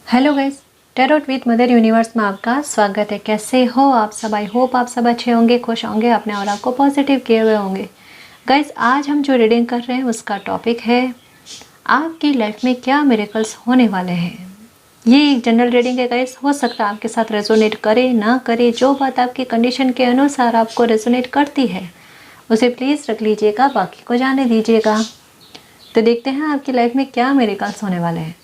Hello guys, tarot with mother universe में आपका स्वागत है। कैसे हो आप सब? आई होप आप सब अच्छे होंगे, खुश होंगे, अपने और आपको पॉजिटिव किए हुए होंगे। गाइस, आज हम जो रीडिंग कर रहे हैं उसका टॉपिक है आपकी लाइफ में क्या मिरेकल्स होने वाले हैं। ये एक जनरल रीडिंग है गाइस, हो सकता है आपके साथ रेजोनेट करे ना करे। जो बात आपकी कंडीशन के अनुसार आपको रेजोनेट करती है उसे प्लीज़ रख लीजिएगा, बाकी को जाने दीजिएगा। तो देखते हैं आपकी लाइफ में क्या मिरेकल्स होने वाले हैं।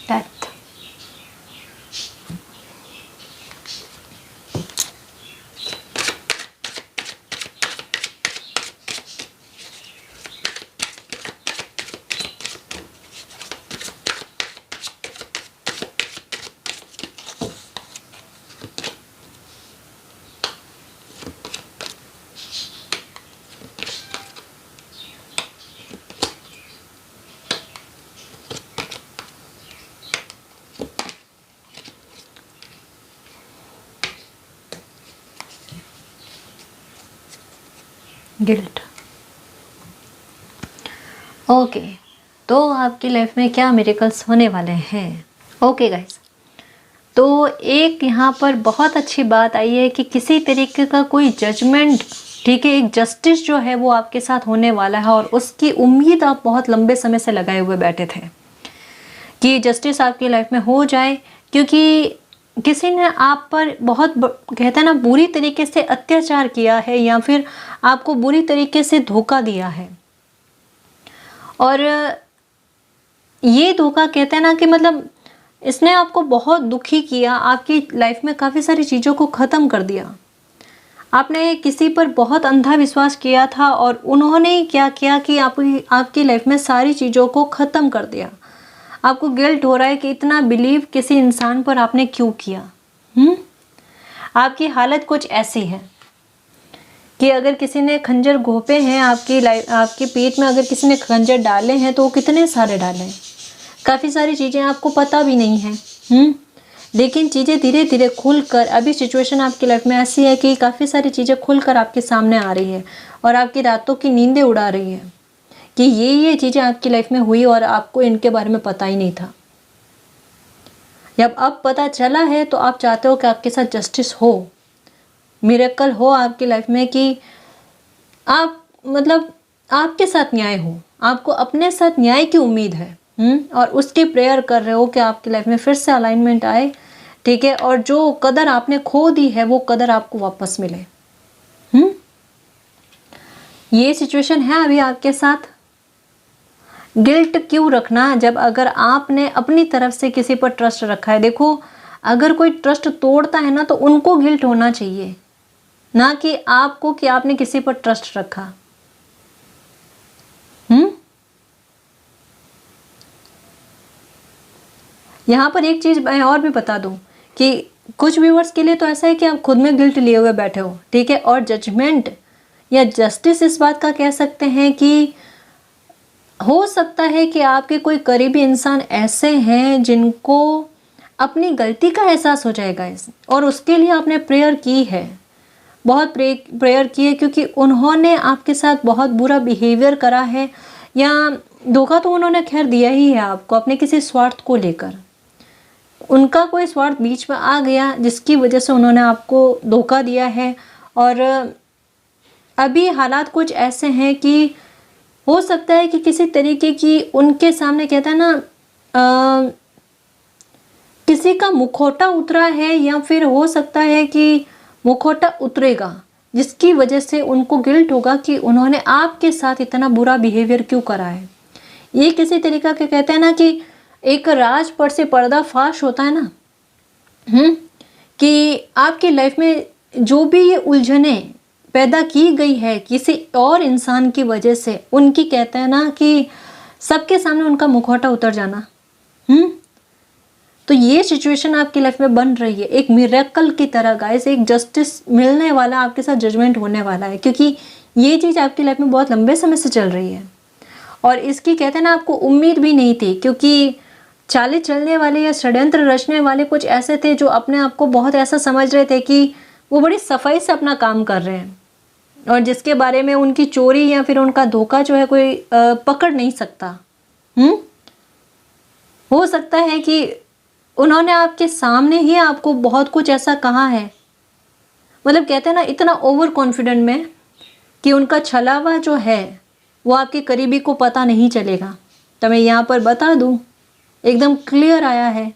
Death, guilt. ओके, तो आपकी लाइफ में क्या मिरेकल्स होने वाले हैं। ओके गाइस, तो एक यहाँ पर बहुत अच्छी बात आई है कि किसी तरीके का कोई जजमेंट, ठीक है, एक जस्टिस जो है वो आपके साथ होने वाला है और उसकी उम्मीद आप बहुत लंबे समय से लगाए हुए बैठे थे कि जस्टिस आपकी लाइफ में हो जाए, क्योंकि किसी ने आप पर बहुत कहते हैं ना बुरी तरीके से अत्याचार किया है या फिर आपको बुरी तरीके से धोखा दिया है। और ये धोखा कहते हैं ना कि मतलब इसने आपको बहुत दुखी किया, आपकी लाइफ में काफ़ी सारी चीज़ों को ख़त्म कर दिया। आपने किसी पर बहुत अंधा विश्वास किया था और उन्होंने क्या किया कि आपकी लाइफ में सारी चीज़ों को ख़त्म कर दिया। आपको गिल्ट हो रहा है कि इतना बिलीव किसी इंसान पर आपने क्यों किया। आपकी हालत कुछ ऐसी है कि अगर किसी ने खंजर घोंपे हैं आपकी पीठ में, अगर किसी ने खंजर डाले हैं तो वो कितने सारे डाले हैं। काफ़ी सारी चीज़ें आपको पता भी नहीं है। लेकिन चीज़ें धीरे धीरे खुलकर, अभी सिचुएशन आपकी लाइफ में ऐसी है कि काफ़ी सारी चीज़ें खुलकर आपके सामने आ रही है और आपकी रातों की नींदें उड़ा रही है कि ये चीज़ें आपकी लाइफ में हुई और आपको इनके बारे में पता ही नहीं था। जब अब पता चला है तो आप चाहते हो कि आपके साथ जस्टिस हो, मिरेकल हो आपकी लाइफ में, कि आप मतलब आपके साथ न्याय हो। आपको अपने साथ न्याय की उम्मीद है और उसकी प्रेयर कर रहे हो कि आपकी लाइफ में फिर से अलाइनमेंट आए, ठीक है, और जो कदर आपने खो दी है वो कदर आपको वापस मिले। ये सिचुएशन है अभी आपके साथ। गिल्ट क्यों रखना जब अगर आपने अपनी तरफ से किसी पर ट्रस्ट रखा है। देखो, अगर कोई ट्रस्ट तोड़ता है ना तो उनको गिल्ट होना चाहिए, ना कि आपको कि आपने किसी पर ट्रस्ट रखा। यहाँ पर एक चीज मैं और भी बता दूं कि कुछ व्यूअर्स के लिए तो ऐसा है कि आप खुद में गिल्ट लिए हुए बैठे हो, ठीक है, और जजमेंट या जस्टिस इस बात का कह सकते हैं कि हो सकता है कि आपके कोई करीबी इंसान ऐसे हैं जिनको अपनी गलती का एहसास हो जाएगा और उसके लिए आपने प्रेयर की है, बहुत प्रेयर की है, क्योंकि उन्होंने आपके साथ बहुत बुरा बिहेवियर करा है या धोखा तो उन्होंने खैर दिया ही है आपको अपने किसी स्वार्थ को लेकर। उनका कोई स्वार्थ बीच में आ गया जिसकी वजह से उन्होंने आपको धोखा दिया है। और अभी हालात कुछ ऐसे हैं कि हो सकता है कि किसी तरीके की उनके सामने कहता है ना किसी का मुखौटा उतरा है, या फिर हो सकता है कि मुखौटा उतरेगा, जिसकी वजह से उनको गिल्ट होगा कि उन्होंने आपके साथ इतना बुरा बिहेवियर क्यों करा है। ये किसी तरीका के कहते हैं ना कि एक राज पर से पर्दाफाश होता है ना, कि आपकी लाइफ में जो भी ये उलझने पैदा की गई है किसी और इंसान की वजह से, उनकी कहते हैं ना कि सबके सामने उनका मुखौटा उतर जाना। तो ये सिचुएशन आपकी लाइफ में बन रही है एक मिरेकल की तरह गाइस, एक जस्टिस मिलने वाला, आपके साथ जजमेंट होने वाला है, क्योंकि ये चीज़ आपकी लाइफ में बहुत लंबे समय से चल रही है और इसकी कहते हैं ना आपको उम्मीद भी नहीं थी, क्योंकि चाले चलने वाले या षड्यंत्र रचने वाले कुछ ऐसे थे जो अपने आप को बहुत ऐसा समझ रहे थे कि वो बड़ी सफाई से अपना काम कर रहे हैं और जिसके बारे में उनकी चोरी या फिर उनका धोखा जो है कोई पकड़ नहीं सकता। हो सकता है कि उन्होंने आपके सामने ही आपको बहुत कुछ ऐसा कहा है, मतलब कहते हैं ना इतना ओवर कॉन्फिडेंट में कि उनका छलावा जो है वो आपके करीबी को पता नहीं चलेगा। तो मैं यहाँ पर बता दूँ, एकदम क्लियर आया है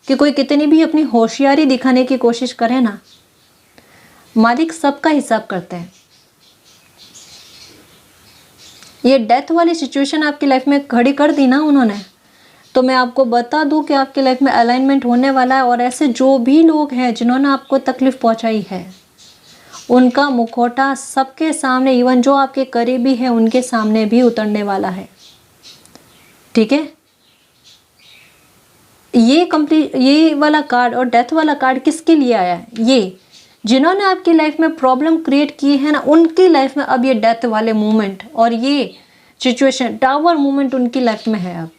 कि कोई कितनी भी अपनी होशियारी दिखाने की कोशिश करे ना, मालिक सबका हिसाब करते हैं। ये डेथ वाली सिचुएशन आपकी लाइफ में खड़ी कर दी ना उन्होंने, तो मैं आपको बता दूं कि आपकी लाइफ में अलाइनमेंट होने वाला है और ऐसे जो भी लोग हैं जिन्होंने आपको तकलीफ पहुंचाई है, उनका मुखौटा सबके सामने, इवन जो आपके करीबी है उनके सामने भी उतरने वाला है। ठीक है, ये वाला कार्ड और डेथ वाला कार्ड किसके लिए आया है? ये जिन्होंने आपकी लाइफ में प्रॉब्लम क्रिएट की है ना, उनकी लाइफ में अब ये डेथ वाले मोमेंट और ये सिचुएशन टावर मोमेंट उनकी लाइफ में है अब,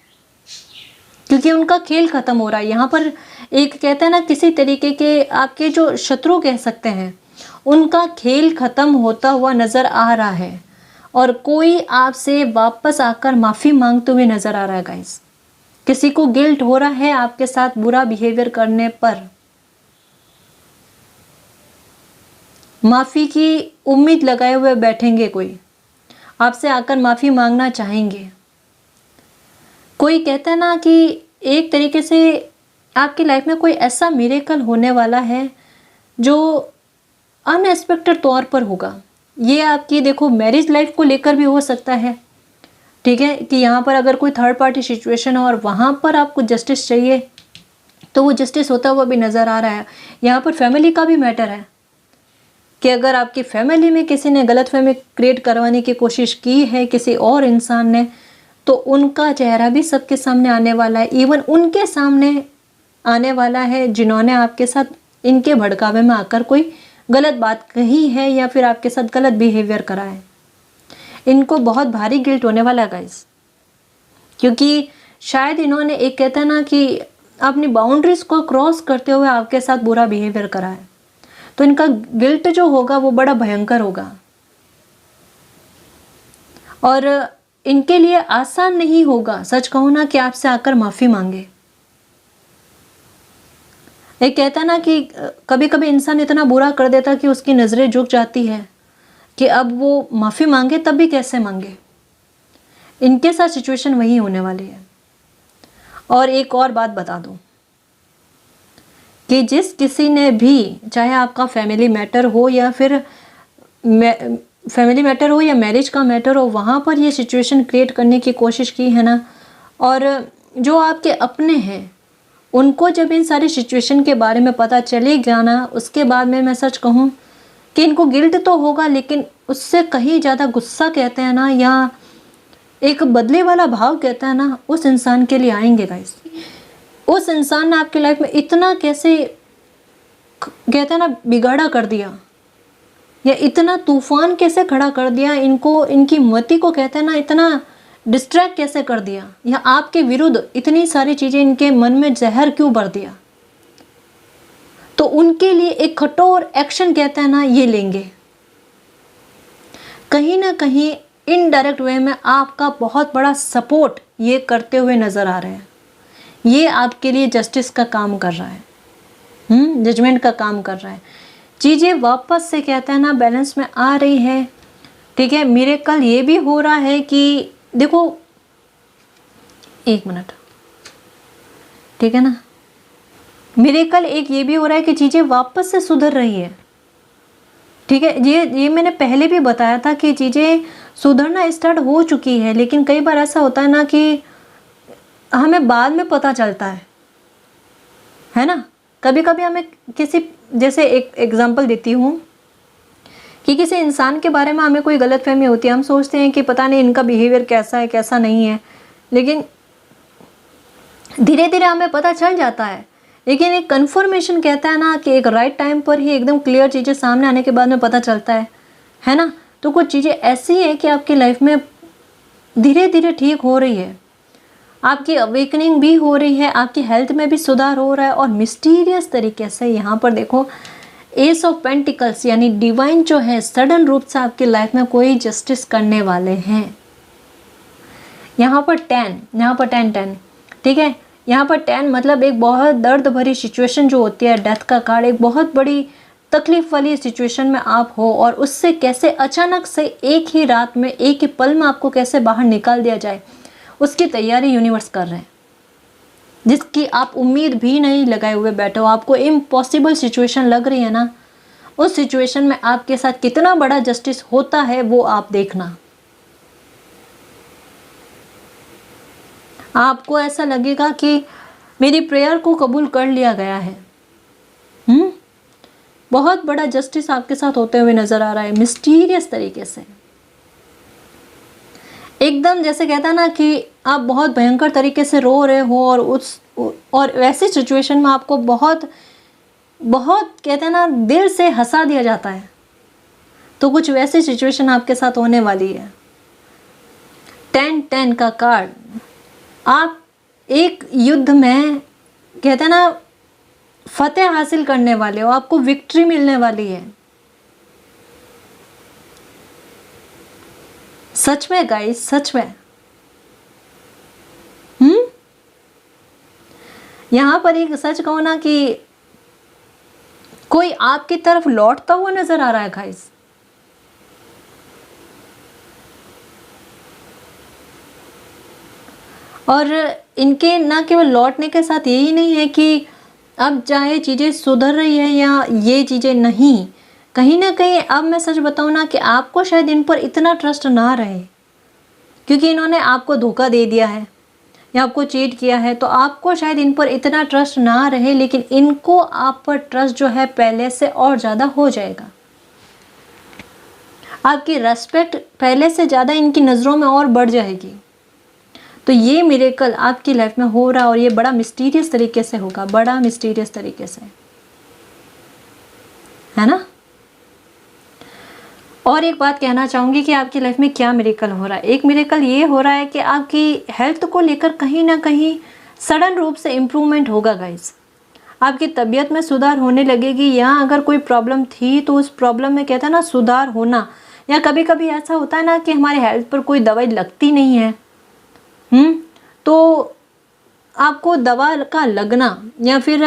क्योंकि उनका खेल खत्म हो रहा है। यहाँ पर एक कहते हैं ना किसी तरीके के आपके जो शत्रु कह सकते हैं, उनका खेल खत्म होता हुआ नजर आ रहा है और कोई आपसे वापस आकर माफी मांगते हुए नजर आ रहा है गाइस। किसी को गिल्ट हो रहा है आपके साथ बुरा बिहेवियर करने पर, माफी की उम्मीद लगाए हुए बैठेंगे, कोई आपसे आकर माफी मांगना चाहेंगे। कोई कहता है ना कि एक तरीके से आपकी लाइफ में कोई ऐसा मिरेकल होने वाला है जो अनएक्सपेक्टेड तौर पर होगा। ये आपकी देखो मैरिज लाइफ को लेकर भी हो सकता है। ठीक है, कि यहाँ पर अगर कोई थर्ड पार्टी सिचुएशन है और वहाँ पर आपको जस्टिस चाहिए तो वो जस्टिस होता हुआ भी नज़र आ रहा है। यहाँ पर फैमिली का भी मैटर है कि अगर आपकी फैमिली में किसी ने गलतफहमी क्रिएट करवाने की कोशिश की है किसी और इंसान ने, तो उनका चेहरा भी सबके सामने आने वाला है। इवन उनके सामने आने वाला है जिन्होंने आपके साथ इनके भड़कावे में आकर कोई गलत बात कही है या फिर आपके साथ गलत बिहेवियर करा है। इनको बहुत भारी गिल्ट होने वाला है गाइस, क्योंकि शायद इन्होंने एक कहता है ना कि अपनी बाउंड्रीज को क्रॉस करते हुए आपके साथ बुरा बिहेवियर करा है, तो इनका गिल्ट जो होगा वो बड़ा भयंकर होगा और इनके लिए आसान नहीं होगा, सच कहूँ ना, कि आपसे आकर माफ़ी मांगे। एक कहता ना कि कभी कभी इंसान इतना बुरा कर देता कि उसकी नज़रें झुक जाती है कि अब वो माफ़ी मांगे तब भी कैसे मांगे। इनके साथ सिचुएशन वही होने वाली है। और एक और बात बता दूं कि जिस किसी ने भी, चाहे आपका फैमिली मैटर हो या फिर फैमिली मैटर हो या मैरिज का मैटर हो, वहाँ पर ये सिचुएशन क्रिएट करने की कोशिश की है ना, और जो आपके अपने हैं उनको जब इन सारी सिचुएशन के बारे में पता चलेगा ना, उसके बाद में मैं सच कहूँ कि इनको गिल्ट तो होगा, लेकिन उससे कहीं ज़्यादा गुस्सा कहते हैं ना, या एक बदले वाला भाव कहता है ना, उस इंसान के लिए आएंगे गाइस। उस इंसान ने आपकी लाइफ में इतना कैसे कहते हैं ना बिगाड़ा कर दिया, या इतना तूफान कैसे खड़ा कर दिया, इनको इनकी मति को कहते हैं ना इतना डिस्ट्रैक्ट कैसे कर दिया, या आपके विरुद्ध इतनी सारी चीज़ें इनके मन में जहर क्यों भर दिया। तो उनके लिए एक कठोर एक्शन कहते हैं ना ये लेंगे। कहीं ना कहीं इनडायरेक्ट वे में आपका बहुत बड़ा सपोर्ट ये करते हुए नज़र आ रहे हैं। ये आपके लिए जस्टिस का काम कर रहा है, जजमेंट का काम कर रहा है। चीज़ें वापस से कहते हैं ना बैलेंस में आ रही है। ठीक है, मिरेकल ये भी हो रहा है कि देखो, एक मिनट, ठीक है ना, मिरेकल एक ये भी हो रहा है कि चीज़ें वापस से सुधर रही है। ठीक है, ये मैंने पहले भी बताया था कि चीज़ें सुधरना स्टार्ट हो चुकी है, लेकिन कई बार ऐसा होता है ना कि हमें बाद में पता चलता है ना। कभी कभी हमें किसी, जैसे एक एग्जांपल देती हूँ कि किसी इंसान के बारे में हमें कोई गलतफहमी होती है, हम सोचते हैं कि पता नहीं इनका बिहेवियर कैसा है कैसा नहीं है, लेकिन धीरे धीरे हमें पता चल जाता है। लेकिन एक कन्फर्मेशन कहता है ना कि एक राइट टाइम पर ही एकदम क्लियर चीज़ें सामने आने के बाद में पता चलता है ना। तो कुछ चीज़ें ऐसी है कि आपकी लाइफ में धीरे धीरे ठीक हो रही है, आपकी अवेकनिंग भी हो रही है, आपकी हेल्थ में भी सुधार हो रहा है, और मिस्टीरियस तरीके से यहाँ पर देखो एस ऑफ पेंटिकल्स यानी डिवाइन जो है सडन रूप से आपकी लाइफ में कोई जस्टिस करने वाले हैं। यहाँ पर 10, ठीक है, यहाँ पर 10 मतलब एक बहुत दर्द भरी सिचुएशन जो होती है, डेथ का कार्ड, एक बहुत बड़ी तकलीफ वाली सिचुएशन में आप हो और उससे कैसे अचानक से एक ही रात में, एक ही पल में आपको कैसे बाहर निकाल दिया जाए, उसकी तैयारी यूनिवर्स कर रहे हैं, जिसकी आप उम्मीद भी नहीं लगाए हुए बैठे हो। आपको इम्पॉसिबल सिचुएशन लग रही है ना, उस सिचुएशन में आपके साथ कितना बड़ा जस्टिस होता है वो आप देखना। आपको ऐसा लगेगा कि मेरी प्रेयर को कबूल कर लिया गया है। बहुत बड़ा जस्टिस आपके साथ होते हुए नजर आ रहा है, मिस्टीरियस तरीके से, एकदम जैसे कहता ना कि आप बहुत भयंकर तरीके से रो रहे हो और वैसी सिचुएशन में आपको बहुत बहुत कहते हैं ना दिल से हंसा दिया जाता है। तो कुछ वैसी सिचुएशन आपके साथ होने वाली है। 10 का कार्ड, आप एक युद्ध में कहते हैं ना फतेह हासिल करने वाले हो, आपको विक्ट्री मिलने वाली है। सच में गाइस, सच में। यहां पर एक सच कहूं ना कि कोई आपकी तरफ लौटता हुआ नजर आ रहा है गाइस। और इनके ना केवल लौटने के साथ यही नहीं है कि अब चाहे चीज़ें सुधर रही है या ये चीज़ें नहीं, कहीं ना कहीं अब मैं सच बताऊँ ना कि आपको शायद इन पर इतना ट्रस्ट ना रहे, क्योंकि इन्होंने आपको धोखा दे दिया है या आपको चीट किया है, तो आपको शायद इन पर इतना ट्रस्ट ना रहे, लेकिन इनको आप पर ट्रस्ट जो है पहले से और ज़्यादा हो जाएगा। आपकी रेस्पेक्ट पहले से ज़्यादा इनकी नज़रों में और बढ़ जाएगी। तो ये मिरेकल आपकी लाइफ में हो रहा है और ये बड़ा मिस्टीरियस तरीके से होगा, बड़ा मिस्टीरियस तरीके से, है ना। और एक बात कहना चाहूँगी कि आपकी लाइफ में क्या मिरेकल हो रहा है। एक मिरेकल ये हो रहा है कि आपकी हेल्थ को लेकर कहीं ना कहीं सडन रूप से इम्प्रूवमेंट होगा गाइस। आपकी तबीयत में सुधार होने लगेगी, या अगर कोई प्रॉब्लम थी तो उस प्रॉब्लम में कहता है ना सुधार होना, या कभी कभी ऐसा होता है ना कि हमारे हेल्थ पर कोई दवाई लगती नहीं है, तो आपको दवा का लगना या फिर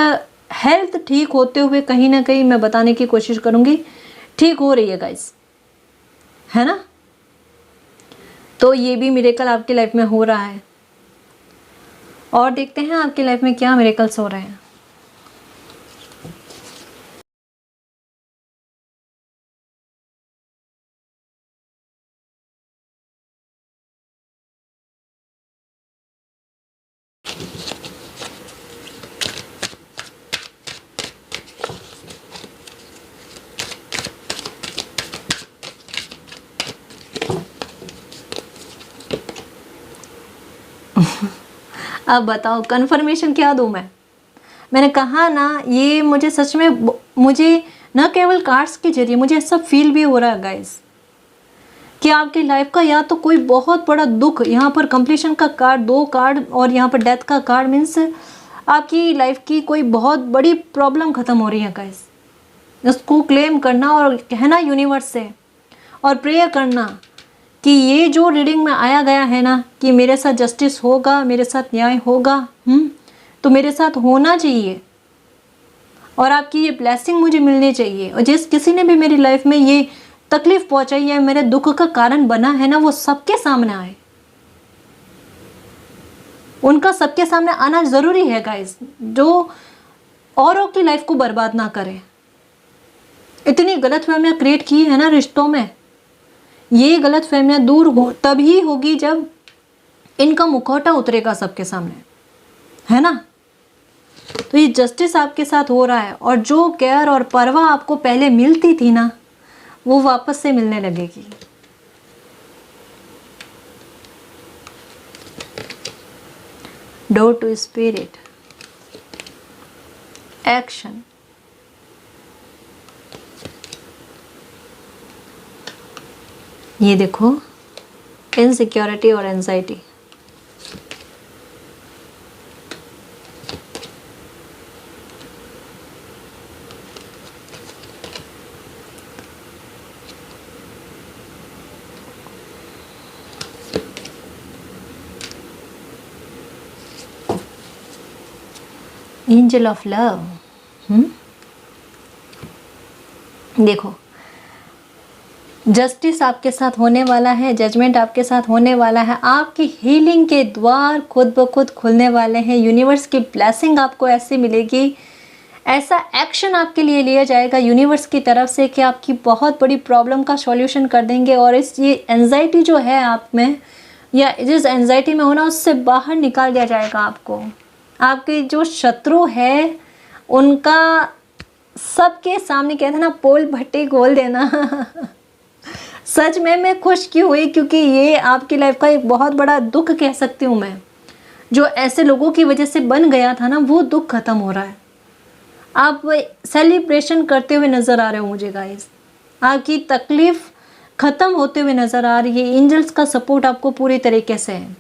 हेल्थ ठीक होते हुए कहीं ना कहीं मैं बताने की कोशिश करूँगी ठीक हो रही है गाइस, है ना। तो ये भी मिरेकल आपकी लाइफ में हो रहा है। और देखते हैं आपकी लाइफ में क्या मिरेकल्स हो रहे हैं। अब बताओ कंफर्मेशन क्या दूं मैंने कहा ना, ये मुझे सच में, मुझे न केवल कार्ड्स के जरिए मुझे ऐसा फील भी हो रहा है गाइस कि आपकी लाइफ का या तो कोई बहुत बड़ा दुख, यहाँ पर कंप्लीशन का कार्ड, 2 कार्ड, और यहाँ पर डेथ का कार्ड, मीन्स आपकी लाइफ की कोई बहुत बड़ी प्रॉब्लम खत्म हो रही है गाइस। उसको क्लेम करना और कहना यूनिवर्स से और प्रेयर करना कि ये जो रीडिंग में आया गया है ना कि मेरे साथ जस्टिस होगा, मेरे साथ न्याय होगा, तो मेरे साथ होना चाहिए और आपकी ये ब्लेसिंग मुझे मिलनी चाहिए। और जिस किसी ने भी मेरी लाइफ में ये तकलीफ पहुंचाई है, मेरे दुख का कारण बना है ना, वो सबके सामने आए। उनका सबके सामने आना जरूरी है गाइस, जो औरों की लाइफ को बर्बाद ना करे। इतनी गलतफहमियां क्रिएट की है ना रिश्तों में, ये गलतफहमियां दूर हो तभी होगी जब इनका मुखौटा उतरेगा सबके सामने, है ना। तो ये जस्टिस आपके साथ हो रहा है, और जो केयर और परवाह आपको पहले मिलती थी ना, वो वापस से मिलने लगेगी। Door to spirit, action. ये देखो, इनसिक्योरिटी और एंजाइटी। Angel of love. देखो, जस्टिस आपके साथ होने वाला है, जजमेंट आपके साथ होने वाला है, आपकी हीलिंग के द्वार खुद ब खुद खुलने वाले हैं। यूनिवर्स की ब्लेसिंग आपको ऐसे मिलेगी, ऐसा एक्शन आपके लिए लिया जाएगा यूनिवर्स की तरफ से कि आपकी बहुत बड़ी प्रॉब्लम का सॉल्यूशन कर देंगे। और इस ये एंजाइटी जो है आप में, या जिस एंजाइटी में होना, उससे बाहर निकाल दिया जाएगा आपको। आपके जो शत्रु है उनका सबके सामने, कहते हैं ना, पोल भट्टी खोल देना। सच में मैं खुश क्यों हुई, क्योंकि ये आपकी लाइफ का एक बहुत बड़ा दुख कह सकती हूँ मैं, जो ऐसे लोगों की वजह से बन गया था ना, वो दुख खत्म हो रहा है। आप सेलिब्रेशन करते हुए नज़र आ रहे हो मुझे गाइस, आपकी तकलीफ ख़त्म होते हुए नज़र आ रही है। एंजल्स का सपोर्ट आपको पूरी तरीके से है।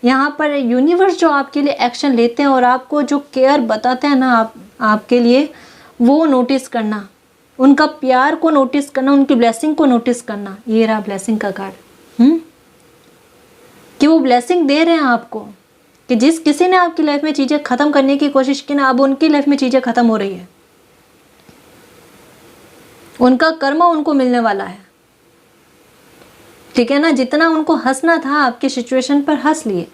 यहाँ पर यूनिवर्स जो आपके लिए एक्शन लेते हैं और आपको जो केयर बताते हैं ना आपके लिए, वो नोटिस करना, उनका प्यार को नोटिस करना, उनकी ब्लेसिंग को नोटिस करना। ये रहा ब्लेसिंग का कार्ड, कि वो ब्लेसिंग दे रहे हैं आपको, कि जिस किसी ने आपकी लाइफ में चीज़ें ख़त्म करने की कोशिश की ना, अब उनकी लाइफ में चीज़ें ख़त्म हो रही है। उनका कर्म उनको मिलने वाला है, ठीक है ना। जितना उनको हंसना था आपकी सिचुएशन पर, हंस लिए।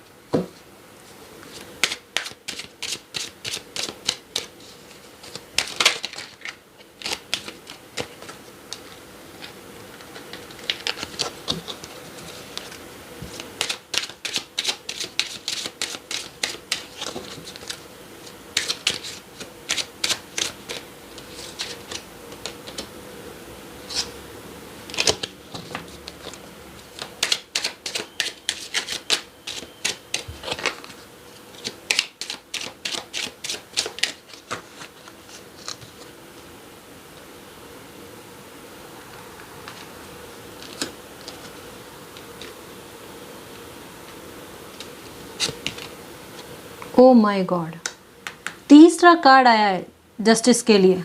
ओ माय गॉड, तीसरा कार्ड आया है जस्टिस के लिए।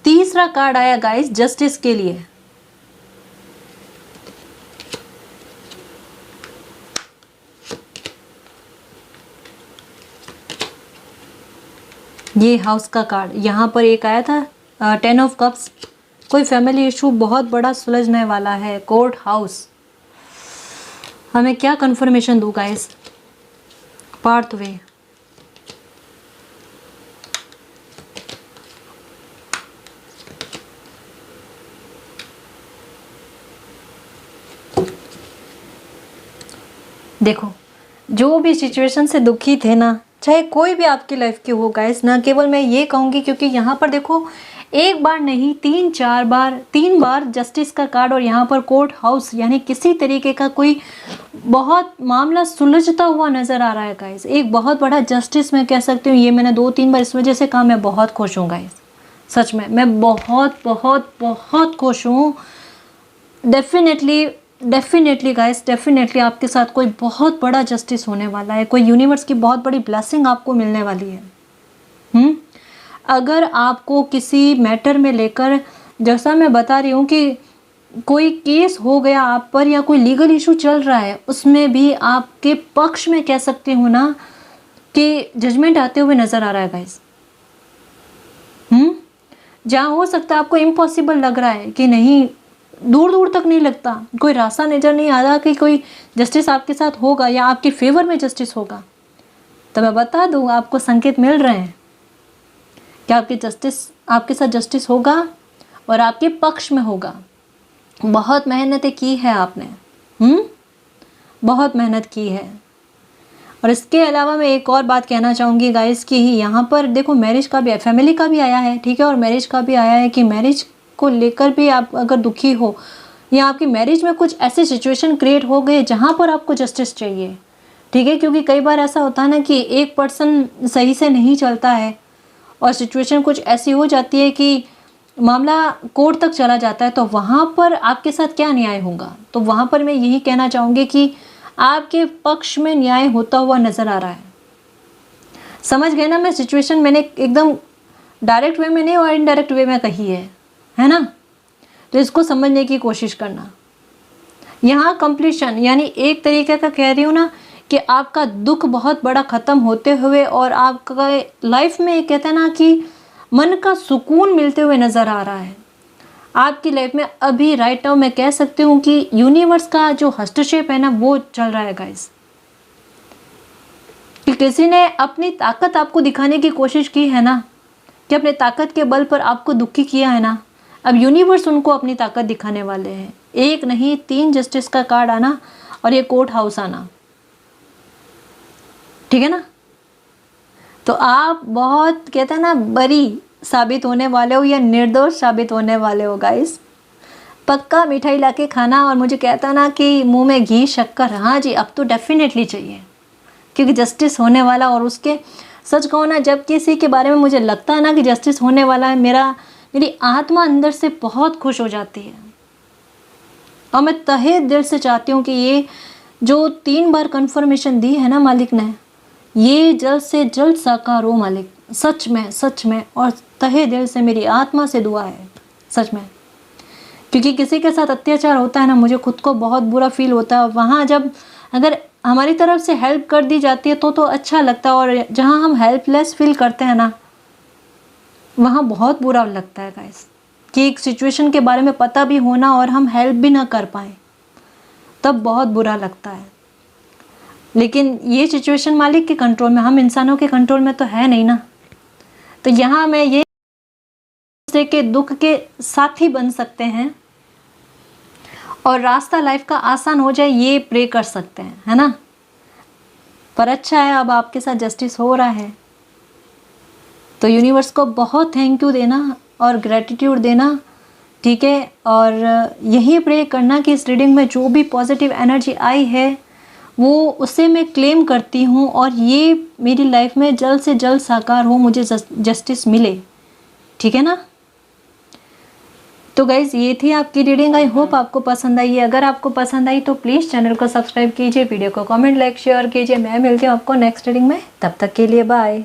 तीसरा कार्ड आया गाइस जस्टिस के लिए। ये हाउस का कार्ड यहाँ पर एक आया था, 10 ऑफ कप्स। कोई फैमिली इशू बहुत बड़ा सुलझने वाला है। कोर्ट हाउस, हमें क्या कंफर्मेशन दूँ गाइस? पाथवे, देखो, जो भी सिचुएशन से दुखी थे ना, चाहे कोई भी आपकी लाइफ की हो गाइस, ना केवल मैं ये कहूँगी, क्योंकि यहाँ पर देखो एक बार नहीं 3 बार जस्टिस का कार्ड, और यहाँ पर कोर्ट हाउस, यानी किसी तरीके का कोई बहुत मामला सुलझता हुआ नज़र आ रहा है गाइस। एक बहुत बड़ा जस्टिस मैं कह सकती हूँ। ये मैंने 2-3 बार इस वजह से कहा, मैं बहुत खुश हूँ गाइस। सच में मैं बहुत बहुत बहुत खुश हूँ। डेफिनेटली गाइस, डेफिनेटली आपके साथ कोई बहुत बड़ा जस्टिस होने वाला है। कोई यूनिवर्स की बहुत बड़ी ब्लेसिंग आपको मिलने वाली है। अगर आपको किसी मैटर में लेकर, जैसा मैं बता रही हूँ कि कोई केस हो गया आप पर, या कोई लीगल इशू चल रहा है, उसमें भी आपके पक्ष में कह सकती हूँ ना कि जजमेंट आते हुए नज़र आ रहा है गाइस। जहाँ हो सकता है आपको इम्पॉसिबल लग रहा है कि नहीं, दूर दूर तक नहीं लगता, कोई रास्ता नज़र नहीं आता कि कोई जस्टिस आपके साथ होगा या आपके फेवर में जस्टिस होगा। तो मैं बता दूँ, आपको संकेत मिल रहे हैं कि आपके साथ जस्टिस होगा और आपके पक्ष में होगा। बहुत मेहनतें की है आपने, बहुत मेहनत की है। और इसके अलावा मैं एक और बात कहना चाहूँगी गाइस कि यहाँ पर देखो मैरिज का भी है, फैमिली का भी आया है, ठीक है, और मैरिज का भी आया है कि मैरिज को लेकर भी आप अगर दुखी हो या आपकी मैरिज में कुछ ऐसी सिचुएशन क्रिएट हो गई जहाँ पर आपको जस्टिस चाहिए, ठीक है, क्योंकि कई बार ऐसा होता है ना कि एक पर्सन सही से नहीं चलता है और सिचुएशन कुछ ऐसी हो जाती है कि मामला कोर्ट तक चला जाता है, तो वहाँ पर आपके साथ क्या न्याय होगा। तो वहाँ पर मैं यही कहना चाहूँगी कि आपके पक्ष में न्याय होता हुआ नज़र आ रहा है। समझ गए ना, मैं सिचुएशन मैंने एकदम डायरेक्ट वे में नहीं और इनडायरेक्ट वे में कही है ना। तो इसको समझने की कोशिश करना। यहाँ कंप्लीशन यानी एक तरीके का कह रही हूँ ना कि आपका दुख बहुत बड़ा ख़त्म होते हुए और आपका लाइफ में कहते हैं ना कि मन का सुकून मिलते हुए नज़र आ रहा है आपकी लाइफ में। अभी राइट नाउ मैं कह सकती हूँ कि यूनिवर्स का जो हस्तक्षेप है ना वो चल रहा है गाइस, कि किसी ने अपनी ताकत आपको दिखाने की कोशिश की है ना, कि अपने ताकत के बल पर आपको दुखी किया है ना। अब यूनिवर्स उनको अपनी ताकत दिखाने वाले हैं। एक नहीं 3 जस्टिस का कार्ड आना और ये कोर्ट हाउस आना, ठीक है ना। तो आप बहुत कहते हैं ना बरी साबित होने वाले हो या निर्दोष साबित होने वाले हो गाइस। पक्का मिठाई लाके खाना और मुझे कहता ना कि मुंह में घी शक्कर, हाँ जी अब तो डेफिनेटली चाहिए, क्योंकि जस्टिस होने वाला। और उसके सच कहूँ ना, जब किसी के बारे में मुझे लगता है ना कि जस्टिस होने वाला है, मेरी आत्मा अंदर से बहुत खुश हो जाती है और मैं तहे दिल से चाहती हूँ कि ये जो 3 बार कन्फर्मेशन दी है ना मालिक ने, ये जल्द से जल्द साकार हो मालिक, सच में। और तहे दिल से मेरी आत्मा से दुआ है सच में, क्योंकि किसी के साथ अत्याचार होता है ना, मुझे खुद को बहुत बुरा फील होता है। वहाँ जब अगर हमारी तरफ से हेल्प कर दी जाती है तो अच्छा लगता है, और जहाँ हम हेल्पलेस फील करते हैं ना वहाँ बहुत बुरा लगता है गाइस, कि एक सिचुएशन के बारे में पता भी होना और हम हेल्प भी ना कर पाए, तब बहुत बुरा लगता है। लेकिन ये सिचुएशन मालिक के कंट्रोल में, हम इंसानों के कंट्रोल में तो है नहीं ना। तो यहाँ मैं ये दूसरे के दुख के साथी बन सकते हैं और रास्ता लाइफ का आसान हो जाए ये प्रे कर सकते हैं, है ना। पर अच्छा है अब आपके साथ जस्टिस हो रहा है, तो यूनिवर्स को बहुत थैंक यू देना और ग्रेटिट्यूड देना, ठीक है। और यही प्रे करना कि इस रीडिंग में जो भी पॉजिटिव एनर्जी आई है वो उसे मैं क्लेम करती हूँ और ये मेरी लाइफ में जल्द से जल्द साकार हो, मुझे जस्टिस मिले, ठीक है ना। तो गाइज़ ये थी आपकी रीडिंग। आई होप आपको पसंद आई है। अगर आपको पसंद आई तो प्लीज़ चैनल को सब्सक्राइब कीजिए, वीडियो को कमेंट लाइक शेयर कीजिए। मैं मिलती हूँ आपको नेक्स्ट रीडिंग में, तब तक के लिए बाय।